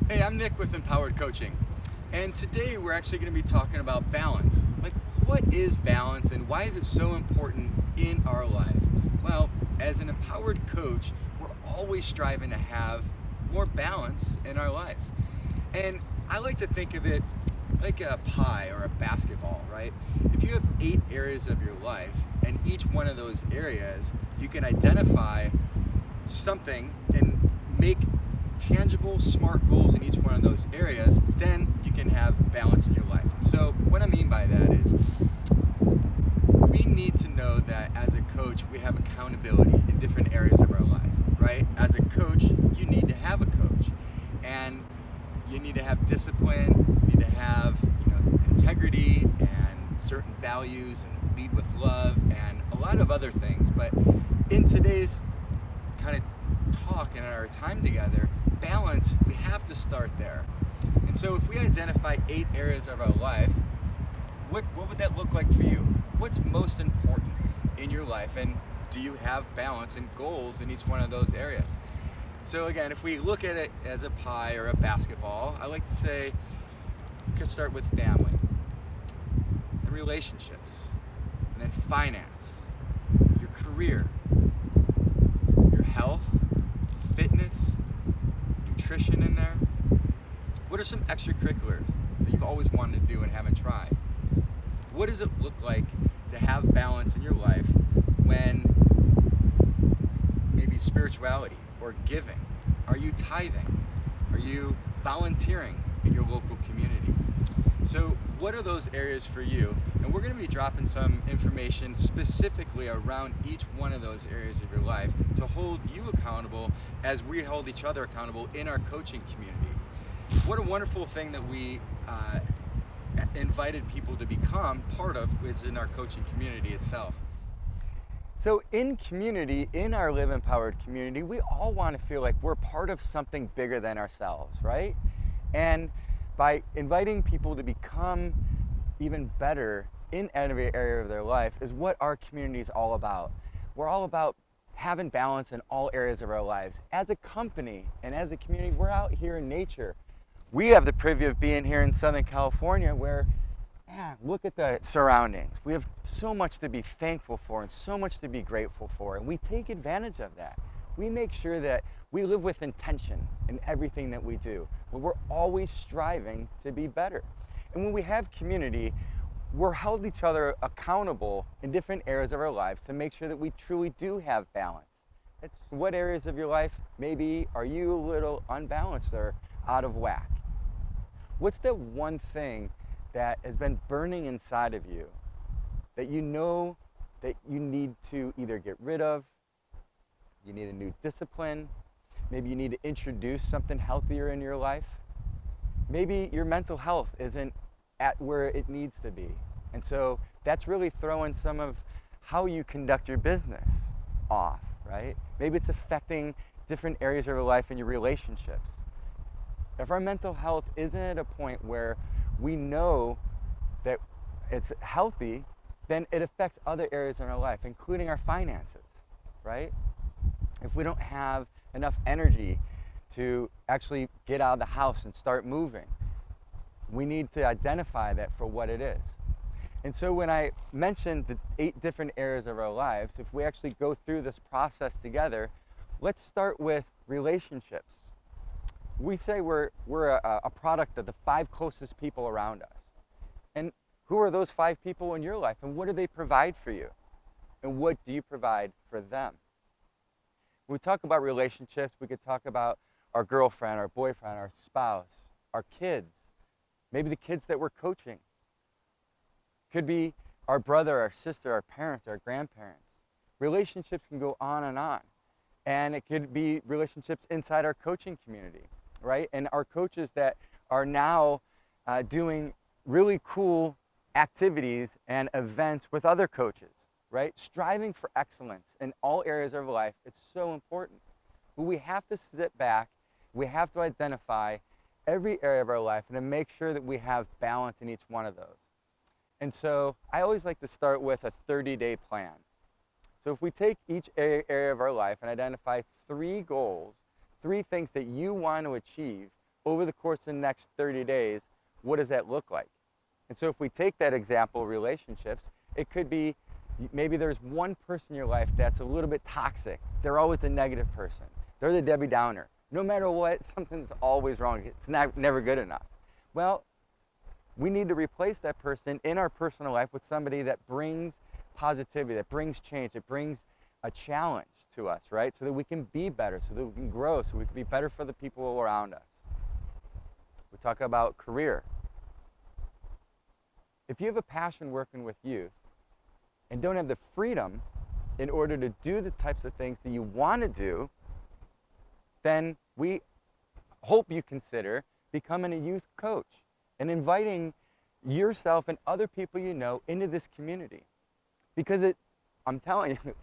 Hey, I'm Nick with Empowered Coaching, and today we're actually going to be talking about balance. Like, what is balance and why is it so important in our life? Well, as an empowered coach, we're always striving to have more balance in our life. And I like to think of it like a pie or a basketball, right? If you have 8 areas of your life, and each one of those areas, you can identify something and make tangible, smart goals in each one of those areas, then you can have balance in your life. And so, what I mean by that is we need to know that as a coach, we have accountability in different areas of our life, right? As a coach, you need to have a coach, and you need to have discipline, you need to have integrity and certain values, and lead with love, and a lot of other things. But in today's kind of talk and our time together, balance, we have to start there. And so if we identify 8 areas of our life, what would that look like for you? What's most important in your life, and do you have balance and goals in each one of those areas? So again, if we look at it as a pie or a basketball, I like to say we could start with family and relationships, and then finance, your career, your health, fitness, nutrition in there. What are some extracurriculars that you've always wanted to do and haven't tried? What does it look like to have balance in your life when maybe spirituality or giving? Are you tithing? Are you volunteering in your local community? So what are those areas for you? And we're going to be dropping some information specifically around each one of those areas of your life to hold you accountable as we hold each other accountable in our coaching community. What a wonderful thing that we invited people to become part of is in our coaching community itself. So in community, in our Live Empowered community, we all want to feel like we're part of something bigger than ourselves, right? And by inviting people to become even better in every area of their life is what our community is all about. We're all about having balance in all areas of our lives. As a company and as a community, we're out here in nature. We have the privilege of being here in Southern California where, look at the surroundings. We have so much to be thankful for and so much to be grateful for, and we take advantage of that. We make sure that we live with intention in everything that we do, but we're always striving to be better. And when we have community, we're held each other accountable in different areas of our lives to make sure that we truly do have balance. It's what areas of your life maybe are you a little unbalanced or out of whack? What's the one thing that has been burning inside of you that you know that you need to either get rid of, you need a new discipline, maybe you need to introduce something healthier in your life? Maybe your mental health isn't at where it needs to be. And so that's really throwing some of how you conduct your business off, right? Maybe it's affecting different areas of your life and your relationships. If our mental health isn't at a point where we know that it's healthy, then it affects other areas in our life, including our finances, right? If we don't have enough energy to actually get out of the house and start moving, we need to identify that for what it is. And so when I mentioned the 8 different areas of our lives, if we actually go through this process together, let's start with relationships. We say we're a product of the 5 closest people around us. And who are those 5 people in your life, and what do they provide for you? And what do you provide for them? When we talk about relationships, we could talk about our girlfriend, our boyfriend, our spouse, our kids, maybe the kids that we're coaching. Could be our brother, our sister, our parents, our grandparents. Relationships can go on. And it could be relationships inside our coaching community, right? And our coaches that are now doing really cool activities and events with other coaches, right? Striving for excellence in all areas of life, it's so important. But we have to sit back, we have to identify every area of our life and to make sure that we have balance in each one of those. And so I always like to start with a 30-day plan. So if we take each area of our life and identify 3 goals, 3 things that you want to achieve over the course of the next 30 days, what does that look like? And so if we take that example, relationships, it could be maybe there's one person in your life that's a little bit toxic. They're always a negative person. They're the Debbie Downer. No matter what, something's always wrong. It's never good enough. Well, we need to replace that person in our personal life with somebody that brings positivity, that brings change, that brings a challenge to us, right? So that we can be better, so that we can grow, so we can be better for the people around us. We talk about career. If you have a passion working with youth and don't have the freedom in order to do the types of things that you want to do, then we hope you consider becoming a youth coach and inviting yourself and other people you know into this community. Because I'm telling you,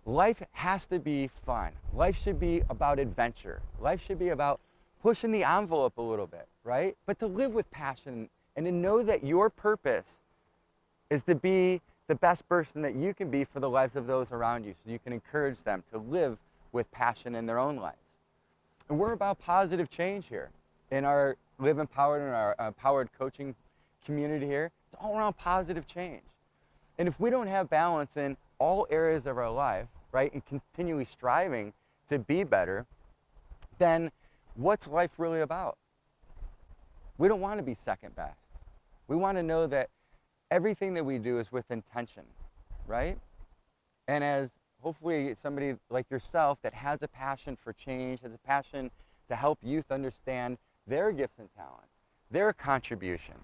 life has to be fun. Life should be about adventure. Life should be about pushing the envelope a little bit, right? But to live with passion and to know that your purpose is to be the best person that you can be for the lives of those around you, so you can encourage them to live with passion in their own lives. And we're about positive change here in our Live Empowered and our empowered coaching community here. It's all around positive change. And if we don't have balance in all areas of our life, right, and continually striving to be better, then what's life really about? We don't want to be second best. We want to know that everything that we do is with intention, right? And as hopefully somebody like yourself that has a passion for change, has a passion to help youth understand their gifts and talents, their contribution.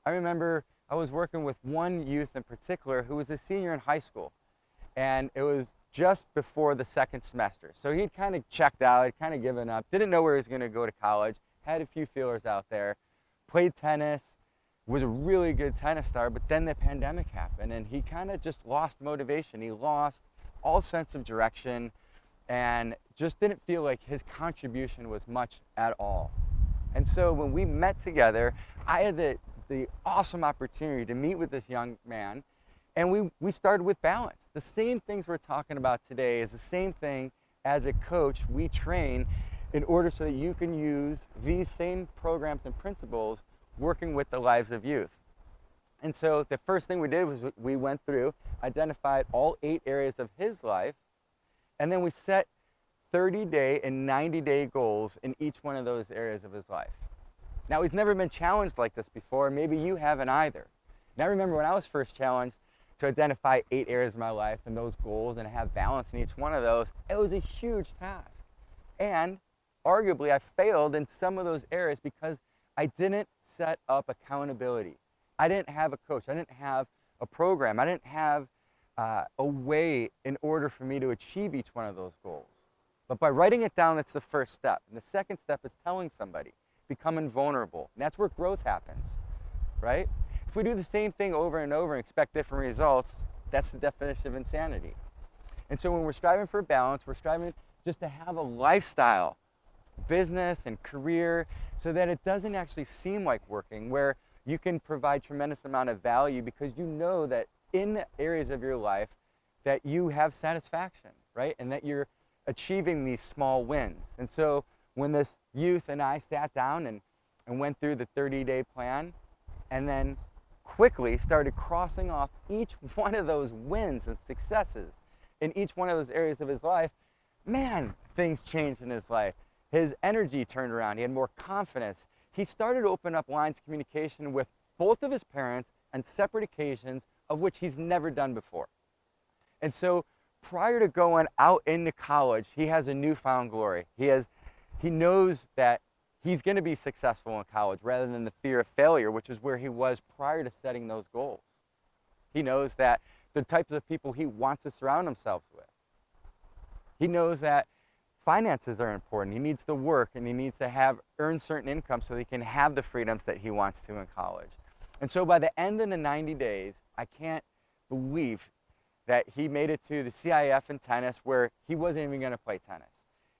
I remember I was working with one youth in particular who was a senior in high school, and it was just before the second semester. So he'd kind of checked out, he'd kind of given up, didn't know where he was going to go to college, had a few feelers out there, played tennis, was a really good tennis star, but then the pandemic happened and he kind of just lost motivation. He lost all sense of direction and just didn't feel like his contribution was much at all. And so when we met together, I had the awesome opportunity to meet with this young man, and we started with balance. The same things we're talking about today is the same thing as a coach we train in order so that you can use these same programs and principles working with the lives of youth. And so the first thing we did was we went through, identified all 8 areas of his life, and then we set 30-day and 90-day goals in each one of those areas of his life. Now, he's never been challenged like this before. Maybe you haven't either. Now, I remember when I was first challenged to identify 8 areas of my life and those goals and have balance in each one of those, it was a huge task. And arguably, I failed in some of those areas because I didn't set up accountability. I didn't have a coach. I didn't have a program. I didn't have a way in order for me to achieve each one of those goals. But by writing it down, that's the first step. And the second step is telling somebody, becoming vulnerable. And that's where growth happens, right? If we do the same thing over and over and expect different results, that's the definition of insanity. And so when we're striving for balance, we're striving just to have a lifestyle, business and career, so that it doesn't actually seem like working, where you can provide tremendous amount of value because you know that in areas of your life that you have satisfaction, right? And that you're achieving these small wins. And so when this youth and I sat down and went through the 30-day plan and then quickly started crossing off each one of those wins and successes in each one of those areas of his life, man, things changed in his life. His energy turned around. He had more confidence. He started to open up lines of communication with both of his parents on separate occasions, of which he's never done before. And so prior to going out into college, he has a newfound glory. He knows that he's going to be successful in college rather than the fear of failure, which is where he was prior to setting those goals. He knows that the types of people he wants to surround himself with. He knows that finances are important. He needs to work and he needs to earn certain income so he can have the freedoms that he wants to in college. And so by the end of the 90 days, I can't believe that he made it to the CIF in tennis where he wasn't even going to play tennis.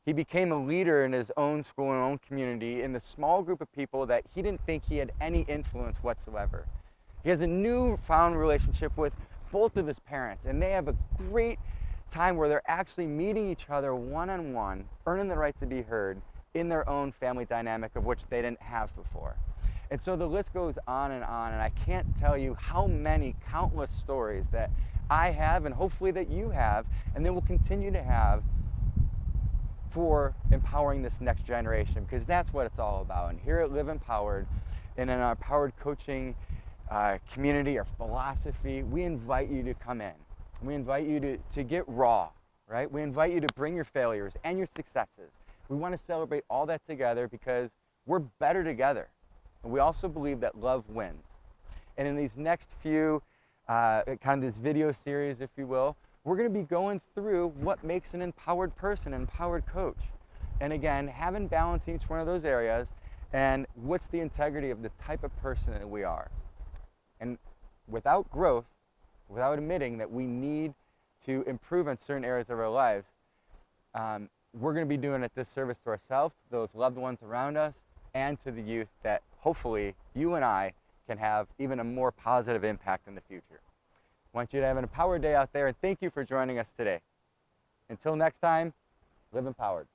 He became a leader in his own school and own community in the small group of people that he didn't think he had any influence whatsoever. He has a newfound relationship with both of his parents, and they have a great time where they're actually meeting each other one-on-one, earning the right to be heard, in their own family dynamic of which they didn't have before. And so the list goes on, and I can't tell you how many countless stories that I have, and hopefully that you have, and then will continue to have, for empowering this next generation, because that's what it's all about. And here at Live Empowered, and in our Powered Coaching community, our philosophy, we invite you to come in. We invite you to get raw, right? We invite you to bring your failures and your successes. We want to celebrate all that together because we're better together. And we also believe that love wins. And in these next few, kind of this video series, if you will, we're going to be going through what makes an empowered person, an empowered coach. And again, having balance in each one of those areas, and what's the integrity of the type of person that we are. And without growth, without admitting that we need to improve in certain areas of our lives, we're going to be doing a disservice to ourselves, those loved ones around us, and to the youth that hopefully you and I can have even a more positive impact in the future. I want you to have an empowered day out there, and thank you for joining us today. Until next time, live empowered.